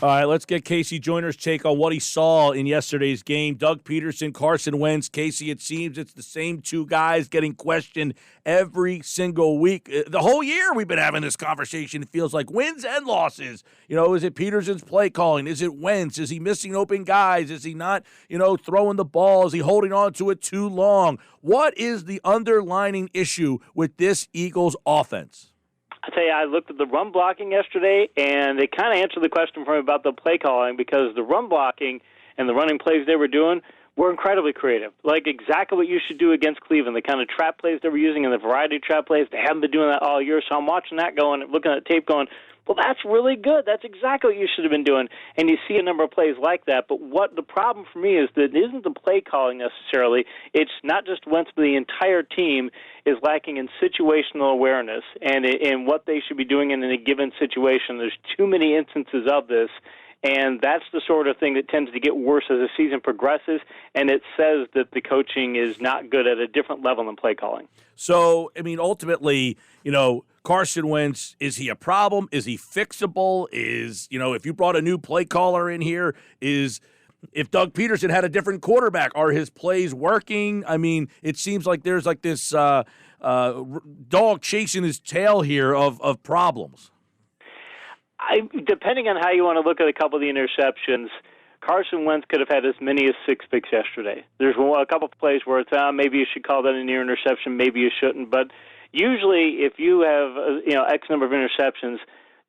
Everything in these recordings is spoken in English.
All right, let's get KC Joyner's take on what he saw in yesterday's game. Doug Peterson, Carson Wentz. Casey, it seems it's the same two guys getting questioned every single week. The whole year we've been having this conversation. It feels like wins and losses. Is it Peterson's play calling? Is it Wentz? Is he missing open guys? Is he not, throwing the ball? Is he holding on to it too long? What is the underlying issue with this Eagles offense? I tell you, I looked at the run blocking yesterday, and they kind of answered the question for me about the play calling, because the run blocking and the running plays they were doing were incredibly creative, like exactly what you should do against Cleveland. The kind of trap plays they were using and the variety of trap plays, they haven't been doing that all year. So I'm watching that going, looking at the tape going, well, that's really good. That's exactly what you should have been doing. And you see a number of plays like that. But what the problem for me is that it isn't the play calling necessarily. It's not just Wentz, but the entire team is lacking in situational awareness and in what they should be doing in a given situation. There's too many instances of this. And that's the sort of thing that tends to get worse as the season progresses, and it says that the coaching is not good at a different level than play calling. So, ultimately, Carson Wentz, is he a problem? Is he fixable? If you brought a new play caller in here, if Doug Peterson had a different quarterback, are his plays working? It seems like there's like this dog chasing his tail here of problems. Depending on how you want to look at a couple of the interceptions, Carson Wentz could have had as many as 6 picks yesterday. There's a couple of plays where it's maybe you should call that a near interception, maybe you shouldn't. But usually, if you have X number of interceptions,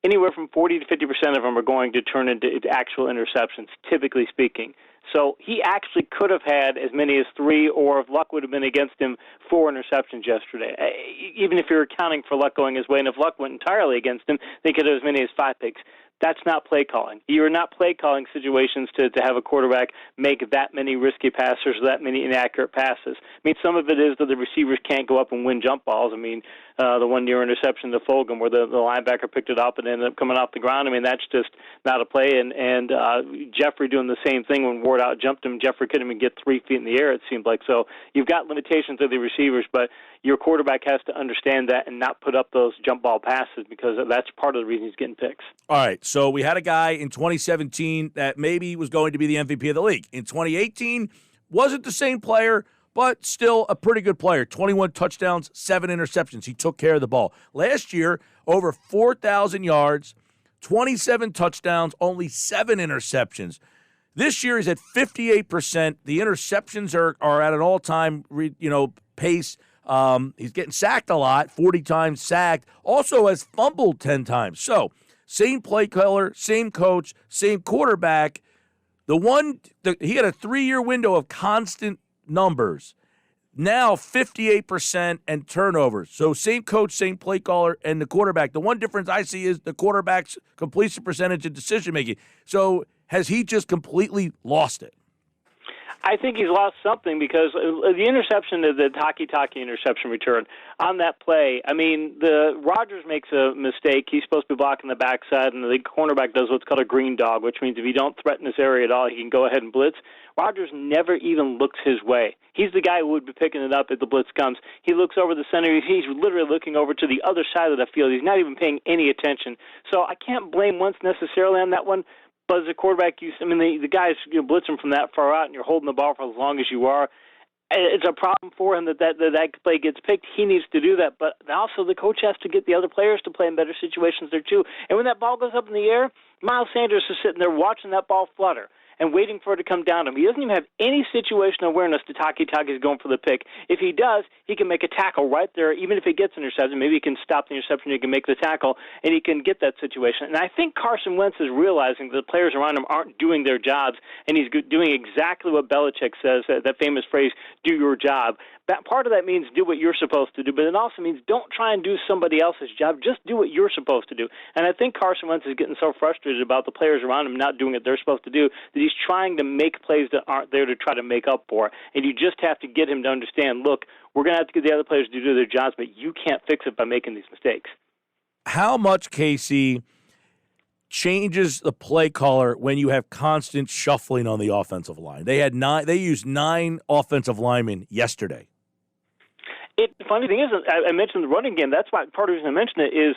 anywhere from 40 to 50% of them are going to turn into actual interceptions, typically speaking. So he actually could have had as many as 3, or if luck would have been against him, 4 interceptions yesterday. Even if you're accounting for luck going his way, and if luck went entirely against him, they could have as many as 5 picks. That's not play calling. You're not play calling situations to have a quarterback make that many risky passes or that many inaccurate passes. Some of it is that the receivers can't go up and win jump balls. The one near interception to Fulgham where the linebacker picked it up and ended up coming off the ground. That's just not a play. And Jeffrey doing the same thing when Ward out jumped him. Jeffrey couldn't even get 3 feet in the air, it seemed like. So you've got limitations of the receivers, but your quarterback has to understand that and not put up those jump ball passes, because that's part of the reason he's getting picks. All right, so we had a guy in 2017 that maybe was going to be the MVP of the league. In 2018, wasn't the same player, but still a pretty good player. 21 touchdowns, 7 interceptions. He took care of the ball. Last year, over 4,000 yards, 27 touchdowns, only 7 interceptions. This year he's at 58%. The interceptions are at an all-time pace. He's getting sacked a lot, 40 times sacked. Also has fumbled 10 times. So, same play caller, same coach, same quarterback. He had a 3-year window of constant numbers. Now 58% and turnovers. So same coach, same play caller, and the quarterback. The one difference I see is the quarterback's completion percentage and decision making. So has he just completely lost it? I think he's lost something, because the interception, the Taki interception return on that play, the Rodgers makes a mistake. He's supposed to be blocking the backside, and the cornerback does what's called a green dog, which means if you don't threaten this area at all, he can go ahead and blitz. Rodgers never even looks his way. He's the guy who would be picking it up if the blitz comes. He looks over the center. He's literally looking over to the other side of the field. He's not even paying any attention. So I can't blame Wentz necessarily on that one. But as a quarterback, the guys blitzing from that far out, and you're holding the ball for as long as you are. It's a problem for him that play gets picked. He needs to do that, but also the coach has to get the other players to play in better situations there too. And when that ball goes up in the air, Miles Sanders is sitting there watching that ball flutter and waiting for it to come down to him. He doesn't even have any situational awareness to Taki's going for the pick. If he does, he can make a tackle right there, even if it gets intercepted. Maybe he can stop the interception, he can make the tackle, and he can get that situation. And I think Carson Wentz is realizing that the players around him aren't doing their jobs, and he's doing exactly what Belichick says, that famous phrase, do your job. That part of that means do what you're supposed to do, but it also means don't try and do somebody else's job. Just do what you're supposed to do. And I think Carson Wentz is getting so frustrated about the players around him not doing what they're supposed to do that he's trying to make plays that aren't there to try to make up for. And you just have to get him to understand, look, we're going to have to get the other players to do their jobs, but you can't fix it by making these mistakes. How much, Casey, changes the play caller when you have constant shuffling on the offensive line? They used 9 offensive linemen yesterday. The funny thing is, I mentioned the running game. That's why part of the reason I mentioned it is,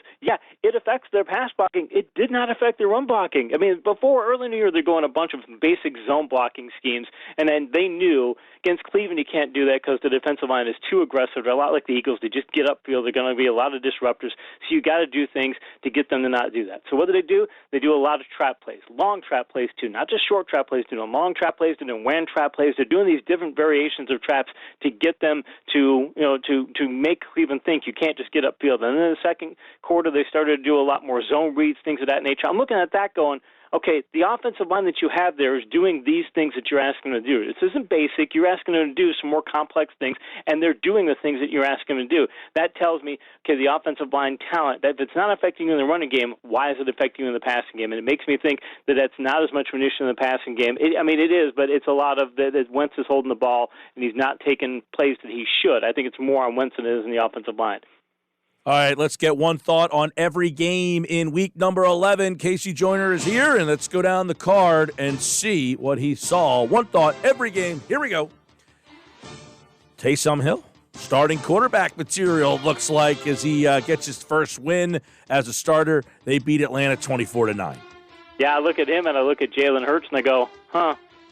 it affects their pass blocking. It did not affect their run blocking. I mean, before early in the year, they're going a bunch of basic zone blocking schemes, and then they knew against Cleveland you can't do that because the defensive line is too aggressive. They're a lot like the Eagles. They just get upfield. They're going to be a lot of disruptors, so you got to do things to get them to not do that. So what do? They do a lot of trap plays, long trap plays too, not just short trap plays. They're doing long trap plays. They're doing WENJ trap plays. They're doing these different variations of traps to get them to make Cleveland think you can't just get upfield. And then in the second quarter, they started to do a lot more zone reads, things of that nature. I'm looking at that going, okay, the offensive line that you have there is doing these things that you're asking them to do. This isn't basic. You're asking them to do some more complex things, and they're doing the things that you're asking them to do. That tells me, okay, the offensive line talent, that if it's not affecting you in the running game, why is it affecting you in the passing game? And it makes me think that that's not as much of an issue in the passing game. It is, but it's a lot of that Wentz is holding the ball, and he's not taking plays that he should. I think it's more on Wentz than it is in the offensive line. All right, let's get one thought on every game in week number 11. KC Joyner is here, and let's go down the card and see what he saw. One thought every game. Here we go. Taysom Hill, starting quarterback material, looks like, as he gets his first win as a starter. They beat Atlanta 24-9. Yeah, I look at him, and I look at Jalen Hurts, and I go,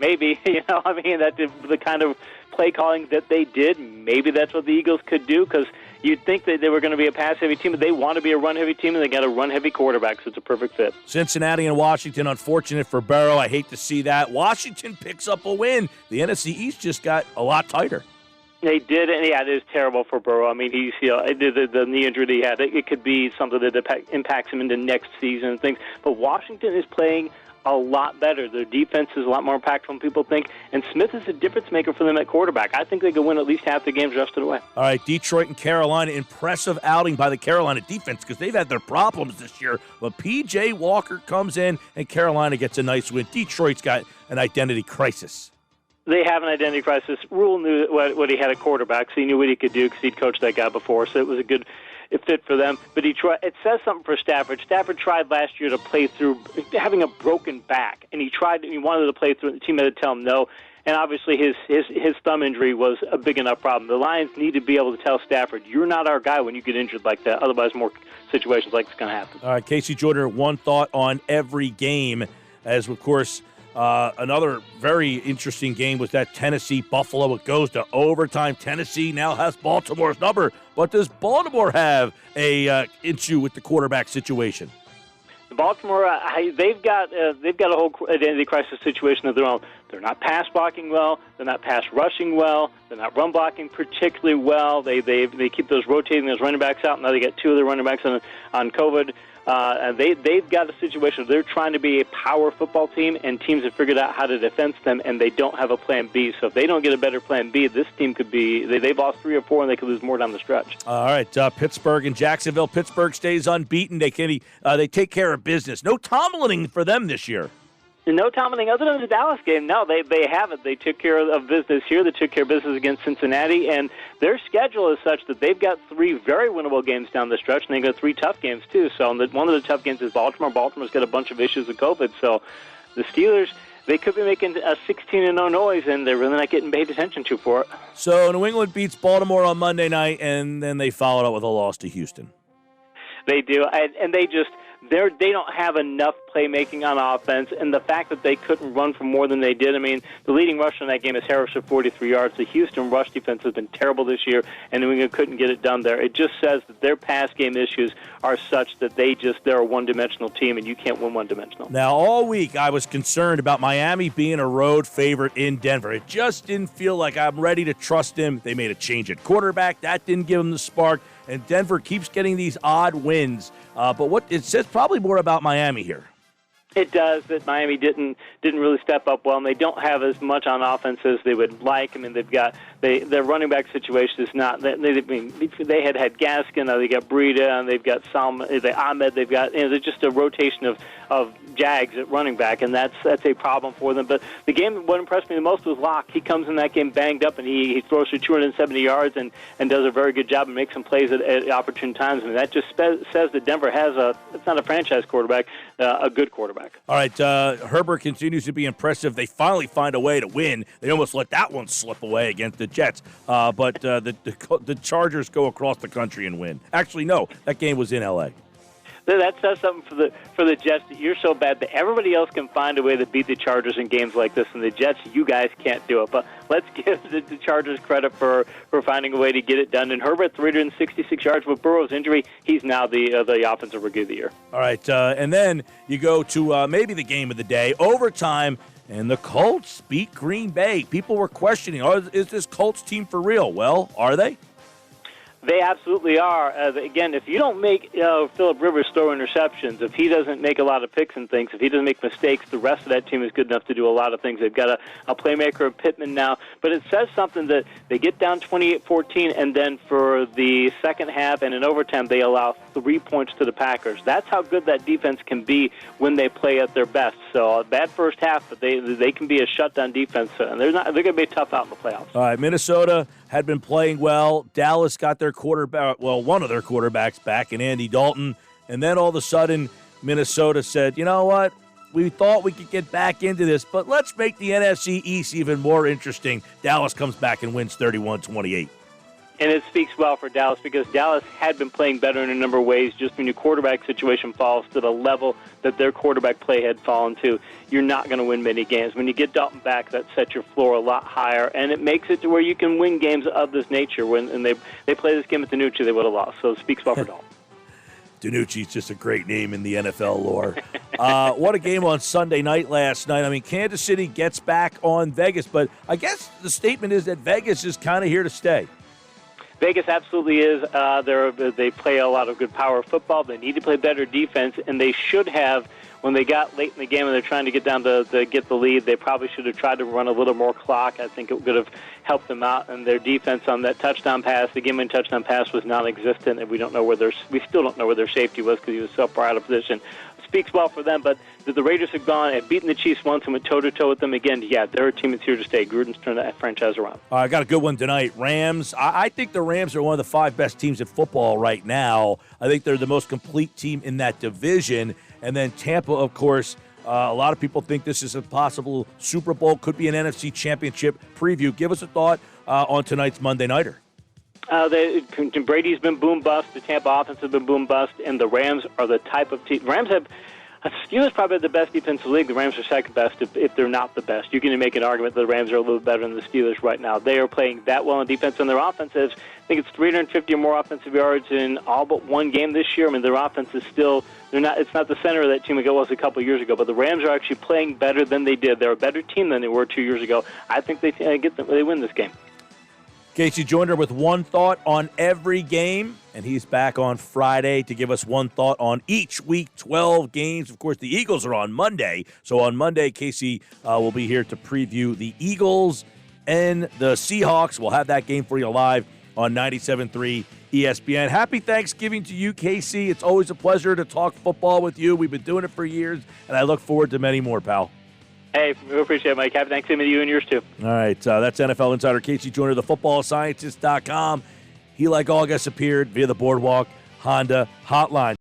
maybe. That's the kind of play calling that they did. Maybe that's what the Eagles could do, because you'd think that they were going to be a pass-heavy team, but they want to be a run-heavy team, and they got a run-heavy quarterback, so it's a perfect fit. Cincinnati and Washington, unfortunate for Burrow. I hate to see that. Washington picks up a win. The NFC East just got a lot tighter. They did, and it is terrible for Burrow. I mean, he's the knee injury that he had. It could be something that impacts him into next season and things. But Washington is playing a lot better. Their defense is a lot more impactful than people think, and Smith is a difference maker for them at quarterback. I think they could win at least half the games rest of the way. All right, Detroit and Carolina, impressive outing by the Carolina defense because they've had their problems this year. But P.J. Walker comes in, and Carolina gets a nice win. Detroit's got an identity crisis. They have an identity crisis. Rule knew what he had at quarterback, so he knew what he could do because he'd coached that guy before, so it was a good fit for them. But it says something for Stafford. Stafford tried last year to play through having a broken back, and he wanted to play through, and the team had to tell him no. And obviously his thumb injury was a big enough problem. The Lions need to be able to tell Stafford, you're not our guy when you get injured like that. Otherwise, more situations like this going to happen. All right, KC Joyner, one thought on every game, as of course another very interesting game was that Tennessee-Buffalo. It goes to overtime. Tennessee now has Baltimore's number, but does Baltimore have a issue with the quarterback situation? Baltimore, they've got a whole identity crisis situation of their own. They're not pass blocking well. They're not pass rushing well. They're not run blocking particularly well. They keep those rotating those running backs out. Now they got two of their running backs on COVID. And they've got a situation where they're trying to be a power football team, and teams have figured out how to defend them, and they don't have a plan B. So if they don't get a better plan B, this team could be they've lost 3 or 4, and they could lose more down the stretch. All right, Pittsburgh and Jacksonville. Pittsburgh stays unbeaten. They take care of business. No Tomlin for them this year. No Tomlin other than the Dallas game. No, they haven't. They took care of business here. They took care of business against Cincinnati, and their schedule is such that they've got 3 very winnable games down the stretch, and they've got 3 tough games too. So one of the tough games is Baltimore. Baltimore's got a bunch of issues with COVID. So the Steelers, they could be making a 16-0 noise, and they're really not getting paid attention to for it. So New England beats Baltimore on Monday night, and then they followed up with a loss to Houston. They do, and they don't have enough playmaking on offense, and the fact that they couldn't run for more than they did. I mean, the leading rusher in that game is Harris at 43 yards. The Houston rush defense has been terrible this year, and New England couldn't get it done there. It just says that their pass game issues are such that they're a one-dimensional team, and you can't win one-dimensional. Now, all week I was concerned about Miami being a road favorite in Denver. It just didn't feel like I'm ready to trust them. They made a change at quarterback. That didn't give them the spark, and Denver keeps getting these odd wins. But what it says probably more about Miami here. It does, that Miami didn't really step up well, and they don't have as much on offense as they would like. I mean, their running back situation is not. They had Gaskin, now they got Breida, and they've got Ahmed. They've got they're just a rotation of Jags at running back, and that's a problem for them. But the game, what impressed me the most was Locke. He comes in that game banged up, and he throws for 270 yards and does a very good job and makes some plays at opportune times. And that just says that Denver has it's not a franchise quarterback, a good quarterback. All right, Herbert continues to be impressive. They finally find a way to win. They almost let that one slip away against the Jets. But the Chargers go across the country and win. Actually, no, that game was in L.A. That says something for the Jets that you're so bad that everybody else can find a way to beat the Chargers in games like this, and the Jets, you guys can't do it. But let's give the Chargers credit for finding a way to get it done. And Herbert, 366 yards with Burrow's injury, he's now the offensive rookie of the year. All right, and then you go to maybe the game of the day, overtime, and the Colts beat Green Bay. People were questioning, is this Colts team for real? Well, are they? They absolutely are. Again, if you don't make Phillip Rivers throw interceptions, if he doesn't make a lot of picks and things, if he doesn't make mistakes, the rest of that team is good enough to do a lot of things. They've got a playmaker in Pittman now. But it says something that they get down 28-14, and then for the second half and in overtime, they allow 3 points to the Packers. That's how good that defense can be when they play at their best. So a bad first half, but they can be a shutdown defense, and they're going to be tough out in the playoffs. All right, Minnesota had been playing well. Dallas got their quarterback, well, one of their quarterbacks back in Andy Dalton. And then all of a sudden, Minnesota said, you know what? We thought we could get back into this, but let's make the NFC East even more interesting. Dallas comes back and wins 31-28. And it speaks well for Dallas because Dallas had been playing better in a number of ways. Just when your quarterback situation falls to the level that their quarterback play had fallen to, you're not going to win many games. When you get Dalton back, that sets your floor a lot higher, and it makes it to where you can win games of this nature. When they play this game at Danucci, they would have lost. So it speaks well for Dalton. Danucci's just a great name in the NFL lore. What a game on Sunday night last night. I mean, Kansas City gets back on Vegas, but I guess the statement is that Vegas is kind of here to stay. Vegas absolutely is. They play a lot of good power football. They need to play better defense, and they should have. When they got late in the game and they're trying to get down to get the lead, they probably should have tried to run a little more clock. I think it would have helped them out. And their defense on that touchdown pass, the game-winning touchdown pass, was non-existent, and we still don't know where their safety was because he was so far out of position. Speaks well for them, but the Raiders have gone and beaten the Chiefs once and went toe-to-toe with them again. Yeah, they're a team that's here to stay. Gruden's turned that franchise around. I got a good one tonight. Rams. I think the Rams are one of the 5 best teams in football right now. I think they're the most complete team in that division. And then Tampa, of course, a lot of people think this is a possible Super Bowl, could be an NFC Championship preview. Give us a thought on tonight's Monday Nighter. Brady's been boom-bust. The Tampa offense has been boom-bust. And the Rams are the type of team. Rams have Steelers probably the best defensive league. The Rams are second best if they're not the best. You can make an argument that the Rams are a little better than the Steelers right now. They are playing that well in defense, and their offense is, I think it's 350 or more offensive yards in all but one game this year. I mean, their offense is still, it's not the center of that team it was a couple of years ago, but the Rams are actually playing better than they did. They're a better team than they were 2 years ago. I think they win this game. KC Joyner with one thought on every game, and he's back on Friday to give us one thought on each week, 12 games. Of course, the Eagles are on Monday, so on Monday, KC will be here to preview the Eagles and the Seahawks. We'll have that game for you live on 97.3 ESPN. Happy Thanksgiving to you, KC. It's always a pleasure to talk football with you. We've been doing it for years, and I look forward to many more, pal. Hey, we appreciate it, Mike. Happy Thanksgiving to you and yours, too. All right, that's NFL Insider KC Joyner, thefootballscientist.com. He, like all guests, appeared via the Boardwalk Honda hotline.